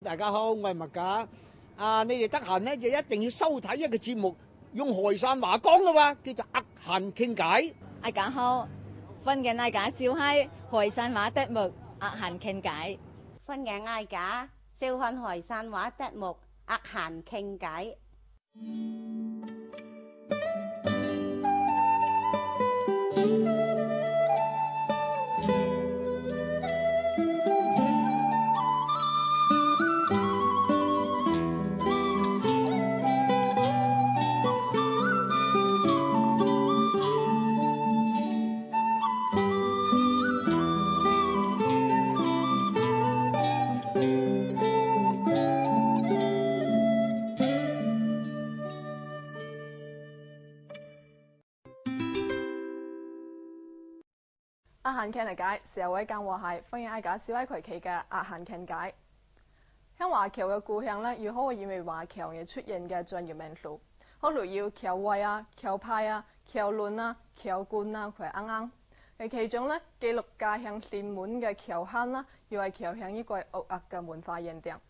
大家好，我係麥架。你哋得閒咧就一定要收睇一個節目，用海山話講嘅話，叫做《阿閒傾偈》。大家好，歡迎大家收睇海山話節目《阿閒傾偈》。歡迎大家收看海山話節目《阿閒傾偈》。阿閒傾偈，社會更和諧，歡迎大家小喺佢企嘅阿閒傾偈。喺華僑嘅故鄉咧，要好意味華僑而出現嘅專業名詞，例如僑委啊、僑派啊、僑論啊、僑官啊，佢係啱啱。而其中咧，記錄家鄉善滿嘅僑慳啦，又係僑鄉呢個獨特嘅文化現象。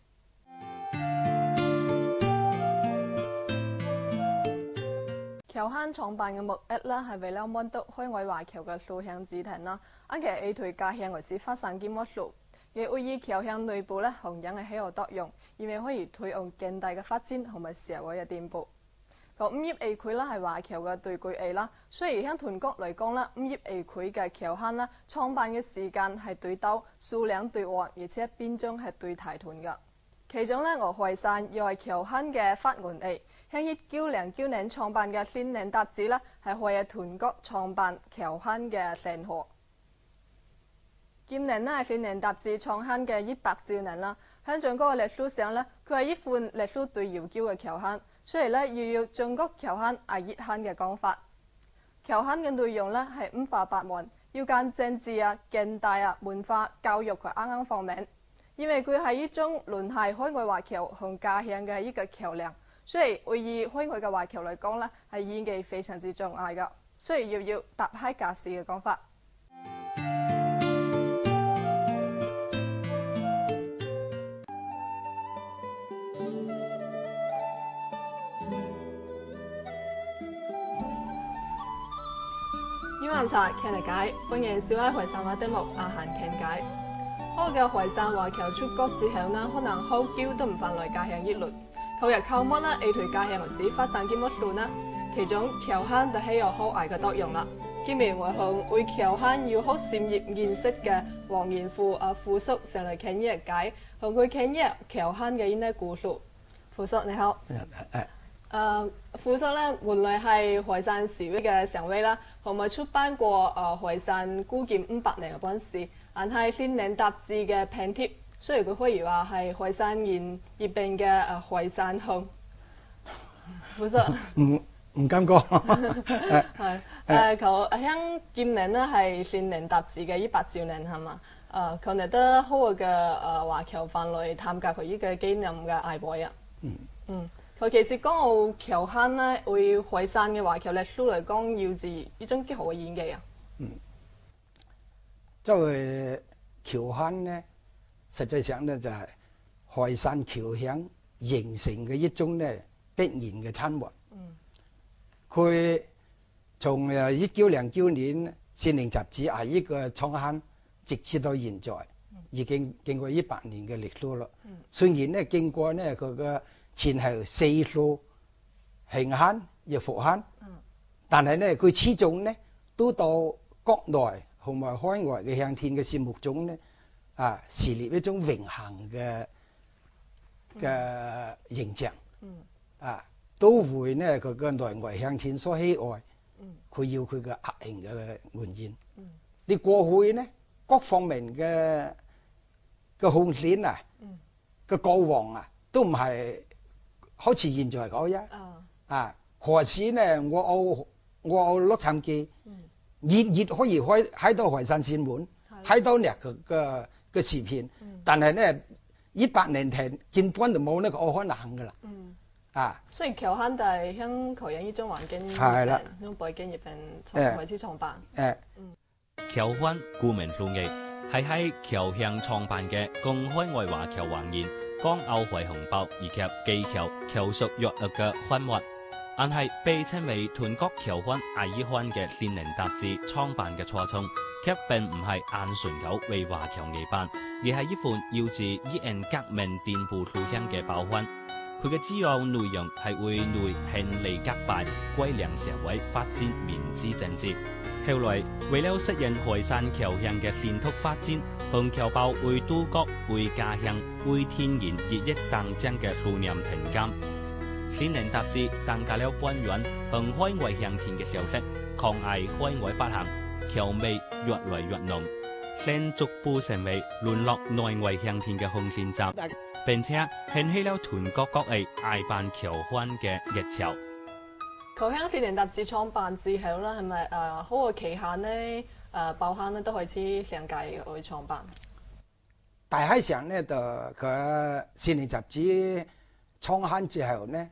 僑慳創辦嘅目的咧，係為了滿足海外華僑嘅思想志向啦，其實係對家鄉為是發生嘅目標，亦會以僑鄉內部咧弘揚嘅起到作用，因為可以推動經濟嘅發展同埋社會嘅進步。個五葉地區啦係華僑嘅聚居地啦，所以喺全國嚟講啦，五葉地區嘅僑慳啦創辦嘅時間係對到數量對旺，而且編種係對大團嘅。其中咧，我海山又係僑慳嘅發源地。喺1909年創辦嘅《新年雜誌》咧，係為咗全國創辦僑慳嘅成果。今年咧係《新年雜誌》創刊嘅100週年啦。喺中國嘅歷史上咧，佢係一款歷史最悠久嘅僑慳，所以咧要用中國僑慳係熱慳嘅講法。僑慳嘅內容咧係五花八門，要揀政治啊、經濟啊、文化、教育佢啱啱方面，因為佢係一種聯繫海外華僑同家鄉嘅一個橋梁。所以會以海外嘅華僑嚟講咧，係演技非常之重要㗎，所以要搭喺架勢嘅講法。英文茶傾嚟解，歡迎小喺海山話節目阿閒傾偈。好嘅海山華僑出國之後呢，可能好久都唔返來家鄉一輪。後日靠乜啦？對家鄉歷史發生嘅乜事呢？其中僑慳就起有好大嘅作用啦。今日我向為僑慳要好深入認識嘅黃延富富叔上嚟傾一解，同佢傾一僑慳嘅呢啲故事。富叔你好。富叔咧原來係海山市委嘅常委啦，同埋出版過海山古建500年嘅本事，但係《新年雜誌》嘅編輯。所以佢可以話係海山人入邊嘅海山紅，富叔唔敢講。係響今年咧係新年雜誌嘅100週年係嘛？佢哋都好嘅華僑返來參加佢呢個紀念嘅大會啊。佢其實講到僑慳咧，為海山嘅華僑歷史嚟講，要自呢種幾好嘅演技啊。作為僑慳咧。實際上咧就係海山僑鄉形成嘅一種咧必然嘅產物。佢從1909年新年雜誌係一個創刊，直至到現在已經經過100年嘅歷史啦。雖然咧經過咧佢嘅前後4次興刊又復刊，但係咧佢始終咧都到國內同埋海外嘅鄉親嘅心目中咧。樹立一種榮幸嘅形象，都會呢佢嘅內外鄉親所喜愛，佢要佢嘅額型嘅文件。你過去呢各方面嘅貢獻嘅過往都唔係好似現在咁樣。何時呢我洛杉磯日可以喺到海山善滿，喺到呢嘅視片，但係咧100年前根本就冇呢個可能噶啦。雖然僑慳就係響求人呢種環境係啦，呢背景入邊開始創辦。僑慳顧名思義，係喺僑鄉創辦嘅公海外華僑華人江奧惠紅包以及技巧橋屬約惡嘅刊物，但係被稱為團國僑刊藝醫刊嘅《年齡》雜誌創辦嘅初衷，卻並唔係按順口為華僑藝辦，而係一款要自依人革命進步路線嘅報刊。佢嘅主要內容係會內興利革敗、歸良社會、發展民主政治。後來為了適應海山僑鄉嘅迅速發展，紅僑報為祖國、為家鄉、為天然日益誕生嘅數量停減。年齡雜誌登加了官員向海外向田嘅消息，抗議海外發行僑味越來越濃，先逐步成為淪落內外向田嘅紅線集，並且掀起了全國各地愛辦僑刊嘅熱潮。僑鄉年齡雜誌創辦之後啦，係咪好個期限呢？報刊呢都開始上屆去創辦。大海上呢，就佢年齡雜誌創刊之後呢，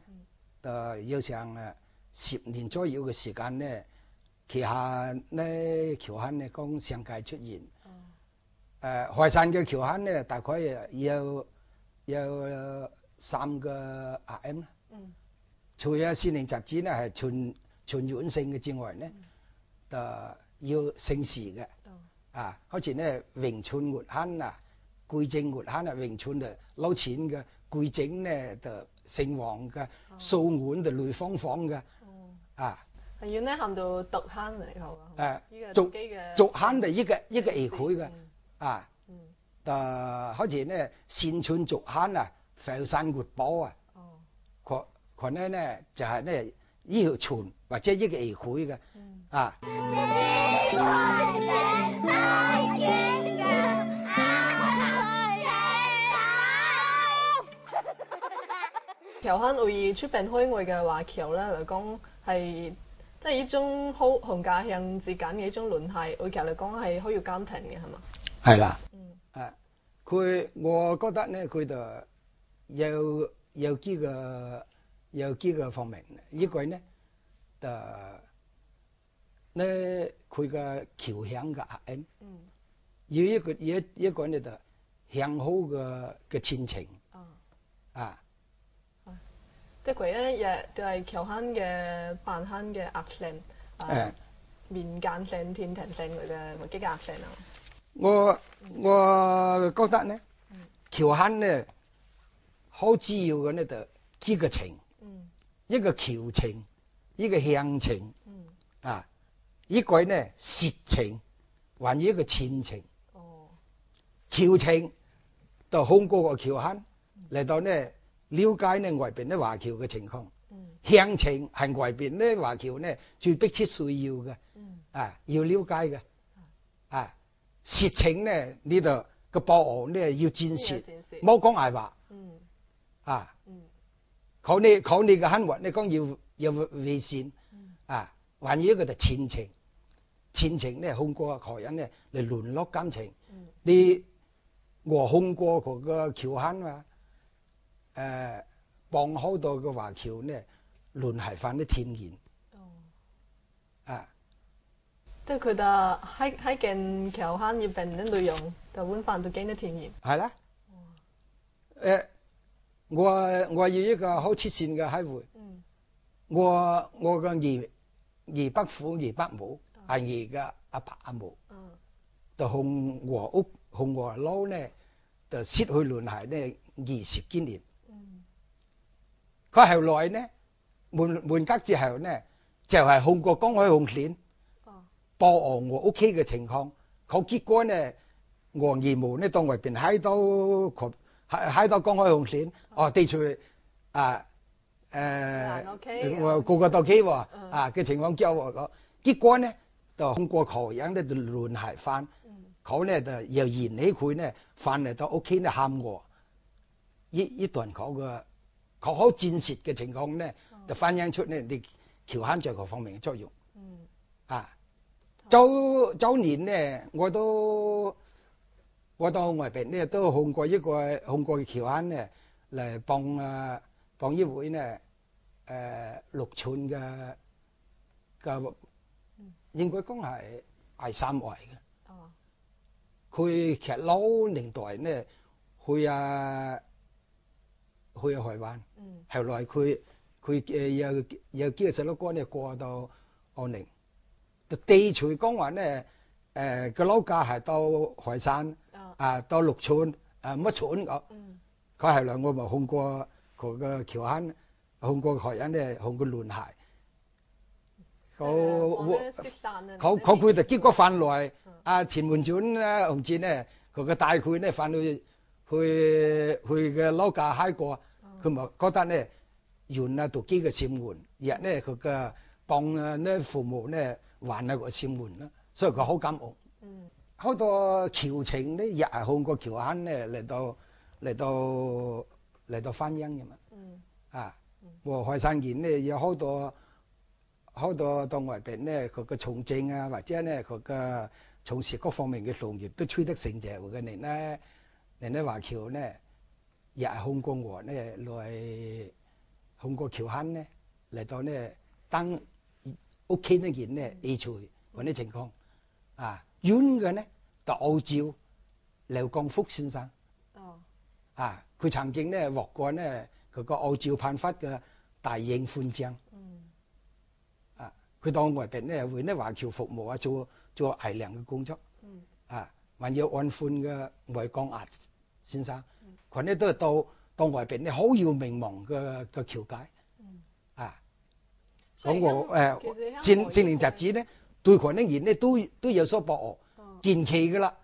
就要上10年左右嘅時間呢，期下呢僑刊呢剛上屆出現。海山嘅僑刊呢，大概有3個 RM 啦。除咗年齡雜誌呢係純軟性嘅之外呢，就要姓氏嘅。好似呢榮春月刊啊、貴正月刊啊，榮春就撈錢嘅，貴正呢就姓黃嘅，素碗就雷芳芳嘅。係要呢含到獨刊嚟好啊。續刊就一個藝會嘅。好似呢善春續刊啊、浮山月報啊。佢呢就係呢呢條船或者呢個藝會嘅。僑刊會出版海外嘅華僑咧嚟講係即係呢種好同家鄉之間嘅一種聯繫，外僑嚟講係好要監聽嘅係嘛？係啦。我覺得呢佢就有幾個方面，一個呢就呢佢嘅僑鄉嘅 RM，有一個呢就鄉好嘅親情。即係佢咧亦都係僑刊嘅辦刊嘅額線，民間線、天庭線佢嘅幾個額線啊？我覺得呢僑刊呢好主要嘅呢就幾個情，一個僑情，一個鄉情，一個呢舌情，還有一個親情。僑情就通過個僑刊嚟到呢了解呢外邊啲華僑嘅情況。鄉情係外邊啲華僑呢最迫切需要嘅，要了解嘅。舌情呢呢度個報案呢要展示，冇講大話。靠你嘅刊物呢講要為善。還有一個就親情，親情呢通過個人呢嚟聯絡感情。你我通過佢個僑刊啊，幫好多嘅華僑呢聯繫翻啲天然。即係佢哋喺件僑刊入邊啲內容就揾翻到幾多天然。係啦。我要一個好切線嘅開會。我嘅二伯父二伯母係而家阿爸阿母，就同我屋同我佬呢就失去聯繫呢20幾年。佢後來呢滿格之後呢就係控過公開紅線，報我屋企嘅情況。佢結果呢我義務呢當外邊喺度公開紅線，地處我個個到企喎嘅情況叫我講，結果呢就通過佢樣呢就聯繫翻，佢呢就又燃起佢呢翻嚟到屋企呢喊我，呢段佢好戰蝕嘅情況呢，就反映出呢你僑刊在各方面嘅作用。早年呢我到外邊呢都控過僑刊呢嚟幫議會呢6寸嘅應該講係3圍嘅。佢其實老年代呢，佢去海灣。後來佢有幾個細佬哥呢過到安寧，地隨講話呢個老家係到海山到陸村乜村咁。佢後來我咪控過佢個橋坑，控過海人呢，控過亂鞋。佢就結果翻來，前門長咧紅箭呢，佢個帶佢呢翻去嘅老家嗨過，佢咪覺得呢原讀幾個禪門，日呢佢嘅幫呢父母呢還一個禪門啦，所以佢好感恩。好多僑情呢，日係控過橋坑呢嚟到翻譯嘅嘛。我海山縣呢有好多到外邊呢，佢嘅從政或者呢佢嘅從事各方面嘅農業都取得成就嘅人呢華僑呢，日係控過我呢來控過橋坑呢嚟到呢當屋企呢件呢移除嗰啲情況。遠嘅呢到澳洲劉光福先生。佢曾經呢獲過呢佢個澳洲頒發嘅大英勳章。佢到外邊呢為呢華僑服務做藝良嘅工作。還有安寬嘅外江壓先生，佢呢都係到外邊呢好有名望嘅僑界。咁我少年雜誌呢對佢呢人呢都有所保護，見期㗎啦，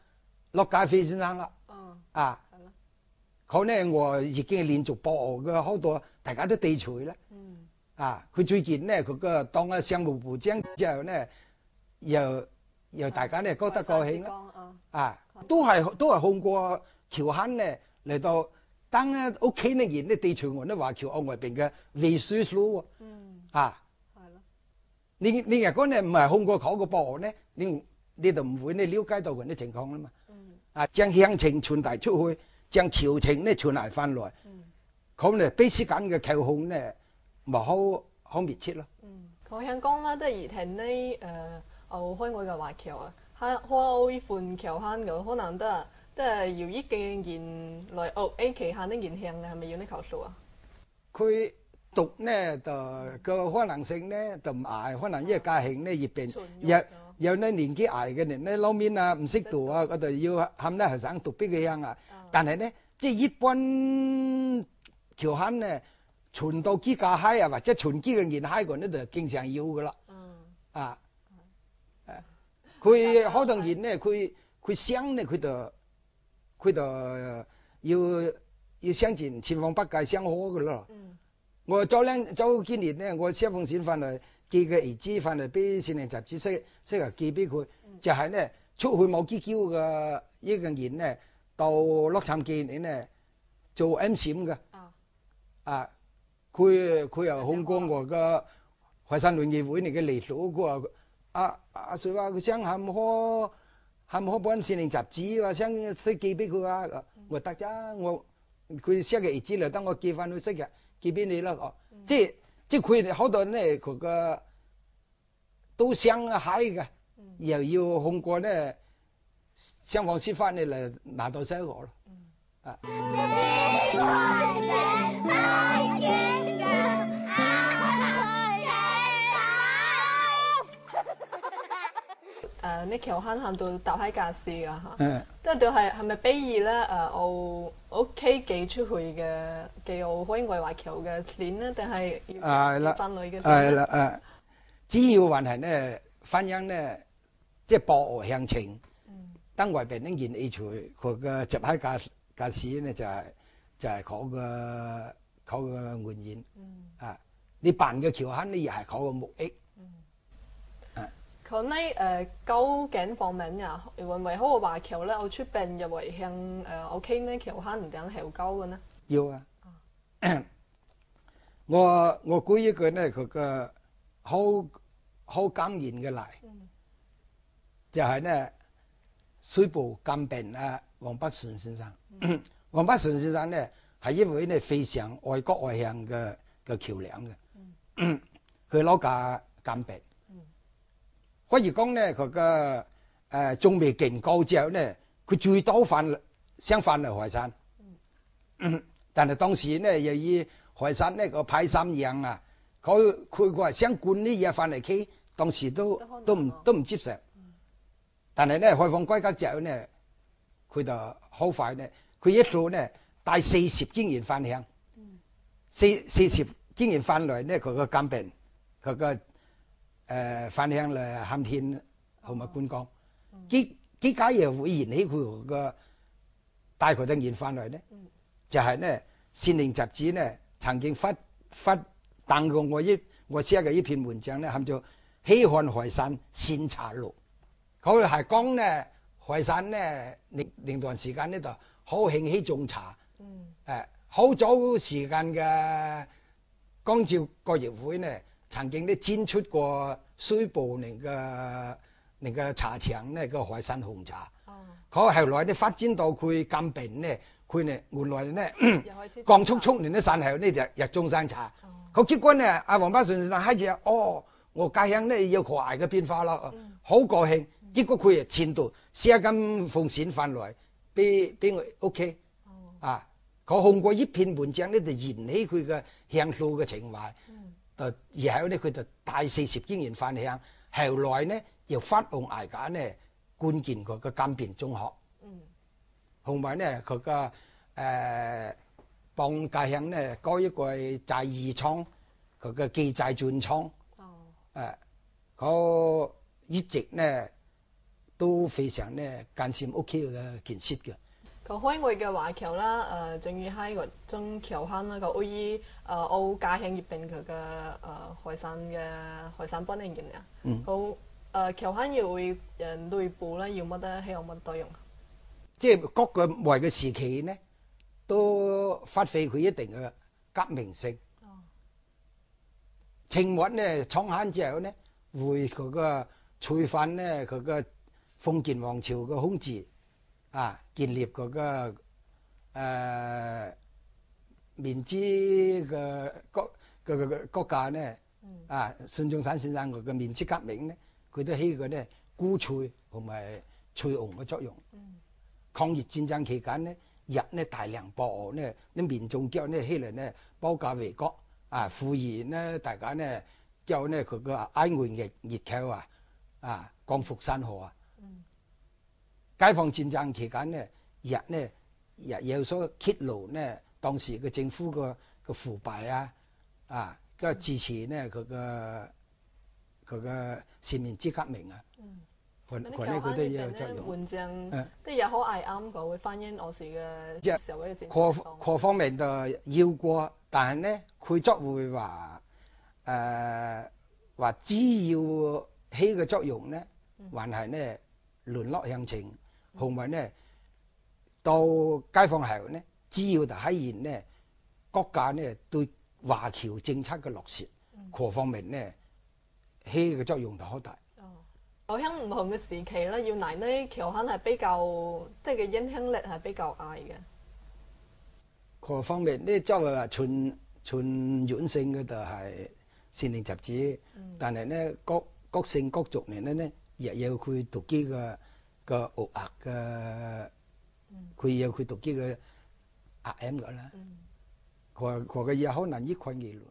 駱家輝先生啦。佢呢我已經係連續保護嘅好多，大家都地隨啦。佢最近呢佢個當咗商務部長之後呢，又大家呢覺得高興啦。都係控過橋坑呢嚟到當屋企呢人呢地隨我呢華僑外邊嘅秘書咯。你日講呢唔係控過佢個保護呢，你就唔會呢了解到佢啲情況啦嘛。將鄉情傳遞出去，將僑情呢傳嚟翻來，咁呢彼此間嘅溝通呢咪好密切咯。佢香港啦，即係而聽呢海外嘅華僑海澳呢款僑坑嘅，可能都係要依嘅人來澳期限呢現象咧，係咪要呢求數佢讀呢就個可能性呢就唔捱，可能因為家庭呢入邊有呢年紀捱嘅人呢撈面唔識讀嗰度要喊呢後生讀俾佢聽但係呢即係一般僑坑呢傳到幾架閪或者傳幾個年閪個呢就經常要噶啦。佢好多人呢佢想呢佢就要想盡千方百計想好噶咯。我早幾年呢，我寫封信翻嚟寄個兒子翻嚟俾少年雜誌識寄俾佢，就係呢出去冇幾招嘅一個人呢，到洛杉磯呢做 M 閃嘅。佢又控過我嘅海山農業會嚟嘅嚟數，佢話阿水話佢想係唔可幫少年雜誌話想識寄俾佢我得咋，佢寫嘅兒子嚟等我寄翻去識嘅。寄俾你啦，即係佢哋好多呢，佢個都想嗨嘅，又要控過呢，想方設法呢嚟拿到成果咯。你橋坑行到搭喺架事㗎嚇，即係係咪比喻咧？我屋企寄出去嘅寄澳海外華僑嘅錢咧，定係要分類嘅？係啦，只要還係呢翻譯呢，即係博學向情，當外邊呢件嘢除佢嘅集喺架事呢就係嗰個原因。你辦嘅橋坑呢又係嗰個目的。佢呢究竟方面會唔會好個華僑咧？我出邊又會向屋企呢橋坑唔定係高嘅呢？要我估一個呢佢個好感言嘅嚟，就係呢水部鑑病黃北順先生。黃北順先生呢係一位呢非常愛國愛鄉嘅橋梁嘅，佢攞架鑑病。可以講呢，佢嘅仲未勁高之後呢，佢最多想翻嚟海山。但係當時咧由於海山呢個派三樣啊，佢話想灌啲嘢翻嚟企，當時都唔接受。但係咧開放改革之後咧，佢就好快咧，佢一路咧帶40經驗翻鄉，40經驗翻來咧佢個鑑病，佢個翻鄉嚟喊天同埋觀光，幾家嘢會引起佢個帶佢啲嘢翻來咧，就係咧善寧雜誌咧曾經發登過我寫嘅一篇文章咧，喊做《稀罕海山鮮茶錄》。佢係講咧海山咧另段時間呢度好興起種茶，好早時間嘅江浙國業會呢曾經咧展出過水部嚟嘅茶廠呢個海山紅茶。佢後來咧發展到佢鑑病呢，佢呢原來呢降速年啲山後呢就種山茶。佢結果呢阿黃巴順開始我家鄉呢有大嘅變化啦，好高興。結果佢前度寫緊封信翻來俾我屋企，佢控過一篇文章呢就燃起佢嘅鄉土嘅情懷，然後呢佢就帶40經驗翻鄉，後來呢又發動大家呢關鍵佢嘅鑑別中學，同埋呢佢嘅幫家鄉呢搞一個製衣廠，佢嘅記載轉廠，佢一直呢都非常呢關心屋企嘅建設嘅。佢海外嘅華僑啦，仲要喺個中僑鄉啦，佢可以澳家鄉業定佢嘅海山幫人嘅啊。好僑鄉要會內部咧要乜得希望乜作用？即係各個外嘅時期呢，都發揮佢一定嘅革命性。清末呢創刊之後呢，會佢個推翻呢佢個封建王朝嘅控制，建立嗰個民主嘅國家呢，孫中山先生嗰個民主革命呢，佢都起個呢鼓吹同埋吹紅嘅作用。抗日戰爭期間呢，日呢大量報呢，啲民眾叫呢起嚟呢保家衛國，呼籲呢大家呢叫呢佢個哀怨熱口光復山河啊。解放戰爭期間呢，日有所揭露呢，當時嘅政府個腐敗個支持呢佢個全面之革命啊。佢都有作用。換正啲嘢好嗌啱個，會反映我時嘅社會嘅政況。各方面都要過，但係呢，佢作會話只要起嘅作用呢，還係呢淪落向前。同埋呢，到解放後呢，只要就喺現呢國家呢對華僑政策嘅落實，各方面呢起嘅作用就好大。僑鄉唔同嘅時期咧，要嚟呢僑鄉係比較即係嘅影響力係比較大嘅。各方面呢，作為話純軟性嘅就係善寧雜誌，但係呢各姓各族人呢，亦有佢獨己嘅學額嘅，佢有佢獨己嘅 RM 㗎啦。佢嘅嘢好難一概而論。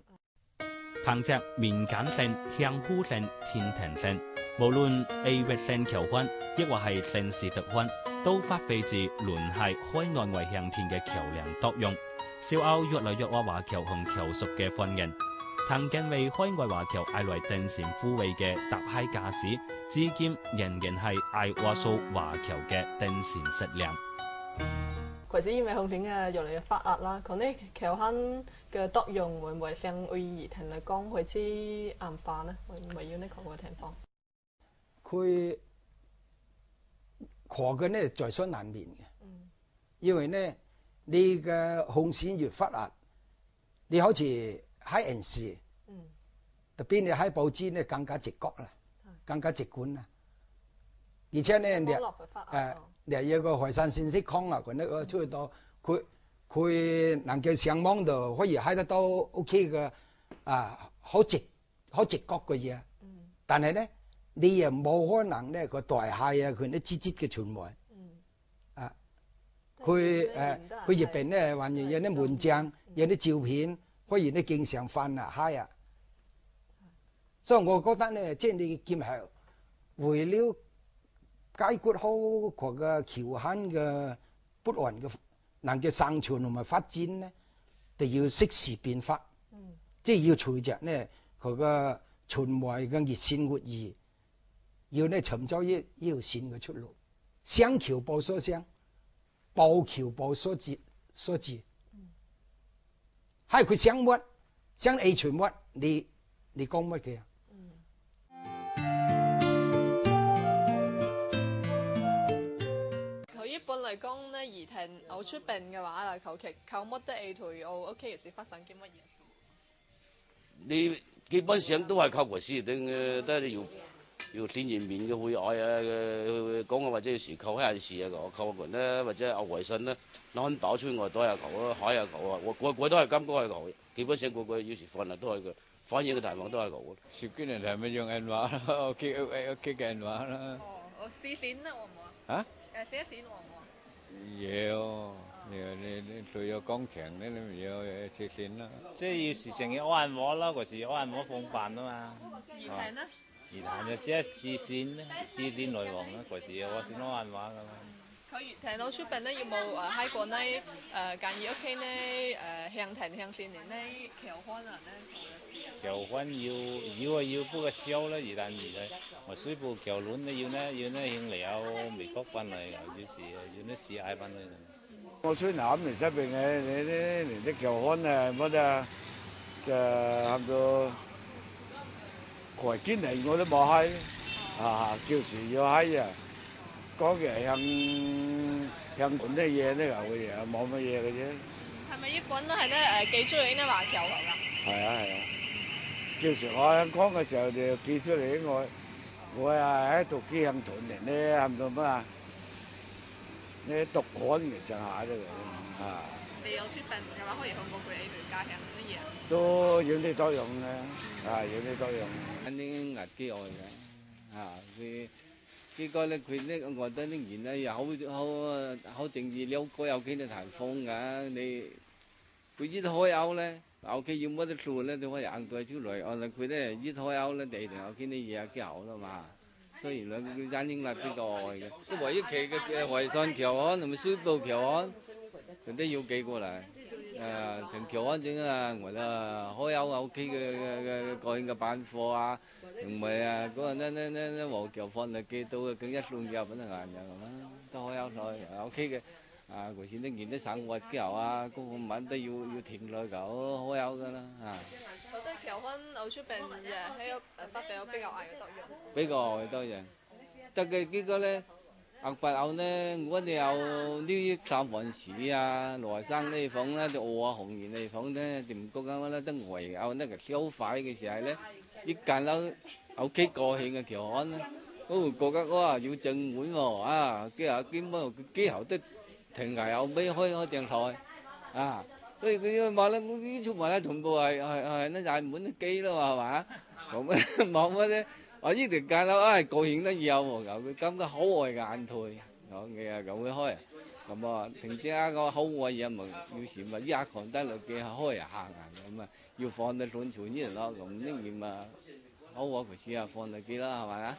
憑藉民間性、鄉土性、天庭性，無論地域性僑鄉，抑或係姓氏特鄉，都發揮住聯繫海外外鄉田嘅橋梁作用，小歐越來越話華僑同僑屬嘅歡迎。曾經為海外華僑帶來定善撫慰嘅搭閪架勢，至今仍然係愛話數華僑嘅定善食糧。隨住因為向田嘅越嚟越發達啦，佢呢僑鄉嘅作用會唔會相對於田嚟講開始硬化呢？會唔會要呢個嘅情況？佢嘅呢在所難免嘅，因為呢你嘅紅線越發達，你好似喺電視，特別你喺報紙呢更加直覺啦，更加直觀啦，而且呢你有個海山信息康佢呢個出去到佢能夠上網度可以睇得到 OK 嘅好直覺嘅嘢，但係呢你又冇可能呢個代下佢呢節節嘅傳聞，佢入邊咧還有啲門將，有啲照片，可以咧經常翻啊嗨啊。所以我覺得咧，即係你結合為了解決好佢嘅僑漢嘅不安嘅能夠生存同埋發展咧，就要適時變化，即係要隨着咧佢嘅循環嘅熱線活意，要咧尋找一條線嘅出路。雙橋報所相，報橋報所至，係佢想乜，想 A 全乜，你講乜嘅？一般嚟講咧，兒童有出病嘅話啦，求其靠乜得 A 退我屋企有時發生啲乜嘢？你基本上都係靠護士定嘅，都係要天然面嘅會愛啊，講啊或者有時靠黑事啊，靠人啦，或者有衞生啦，攞爆出外都係求啊，海啊求啊，個都係咁個係求，基本上個有時飯啊都係個，反映嘅情況都係求。十幾年係咪用電話啦？屋企嘅電話啦。我試線啦，我冇啊？寫線我冇。你除咗工程咧，你咪要設線啦。即係要時常要安和啦，嗰時安和放辦啊嘛。兒童咧？兒童就即係試線咧，試線來往啦，嗰時我先安和噶嘛。佢兒童攞出病咧，有冇喺國內建議屋企咧向停向線年咧僑漢人咧？僑漢要不過少啦，而但我水部僑卵咧要向嚟有美國翻嚟，有時要試嗌翻嚟。我雖然唔出病嘅，你啲連啲僑漢啊乜啊，就喊到蓋堅嚟我都冇閪，叫時要閪啊，講嘅向本啲嘢咧會冇乜嘢嘅啫。係咪一般都係咧寄出去呢華僑嚟㗎？係啊。叫時我喺講嘅時候就寄出嚟，我喺度寄向屯人咧，喊到乜啊？你讀漢嘅上下都啊。你有出病嘅話，可以向我佢哋家鄉乜嘢？都有啲作用嘅，有啲作用。肯定危機外嘅，佢個咧佢咧，我覺得呢件咧又好正義了解有幾多台風㗎，你佢一開口咧。屋企要乜都做咧，都可以硬對出嚟。佢咧一開口咧，地條屋企啲嘢幾好啦嘛。所以兩佢反應力比較外嘅。都唯一期嘅維信僑漢同埋水部僑漢，佢都要寄過嚟。同僑漢整啊，我啦開口屋企嘅個人嘅辦貨啊，同埋嗰陣呢和僑飯嚟寄到嘅，更一路入揾人咁啦，都開口來屋企嘅。嗰時啲件啲生活之後啊，嗰個晚都要停落搞開口噶啦覺得僑漢有出病喺發病有比較大嘅作用。比較大作用，得嘅結果咧，白牛咧，我哋有呢三藩市啊、羅生呢房咧，就紅園呢房咧，掂谷咁咧，都圍牛呢個消快嘅時候咧，一間樓屋企過慶嘅僑漢咧，覺得哇要整碗喎幾下幾蚊幾後都。停崖後尾開電台所以佢話咧，呢出埋咧全部係呢曬滿啲機啦嘛，係嘛？咁冇乜啫，我呢條街樓過現得有喎，佢感覺好外眼退，講嘅咁會開，咁停止一個好外嘢咪要時咪一下狂得落嘅開下咁要放得順傳呢咯，咁呢件咪好我佢試下放得幾啦，係咪啊？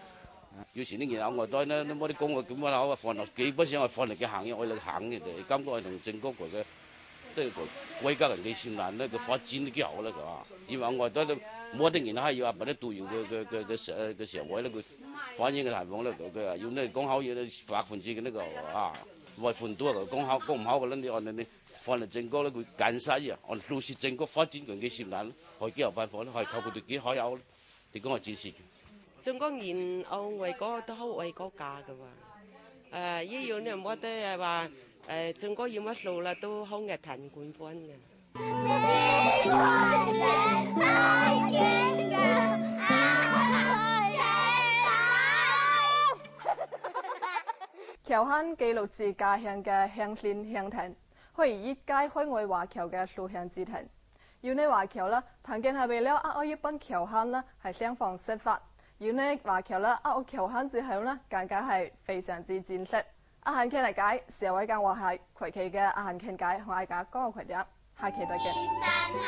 有時呢件口外袋咧，都冇啲工啊，咁樣口放落，基本上係放嚟嘅行嘅，我哋行嘅，感覺係同政局嘅，都係國家人嘅善難咧，佢發展都幾好啦，佢話，因為外袋都冇啲人係要話俾啲導遊嘅社會咧，佢反映嘅情況咧，佢話要呢講口嘢咧，100%嘅呢個外判多啊，講唔好嘅咧，你按你放嚟政局咧，佢緊曬啊，按老實政局發展佢嘅善難，可以幾有辦法咧，可以靠佢哋幾開口咧，你講係支持嘅。中國人為國都好為國家嘅喎，依樣咧冇得話中國要乜數啦，都好熱騰官方嘅。僑漢記錄自家鄉嘅鄉線鄉亭，可以依街海外華僑嘅書香之亭。要呢華僑啦，曾經係為了一班僑漢啦，係想方設法。要呢華僑啦，僑漢之後呢，更加係非常之珍惜。阿閒傾嚟解，社會間話係攜期嘅阿閒傾解，同大家講個攜點，下期再見。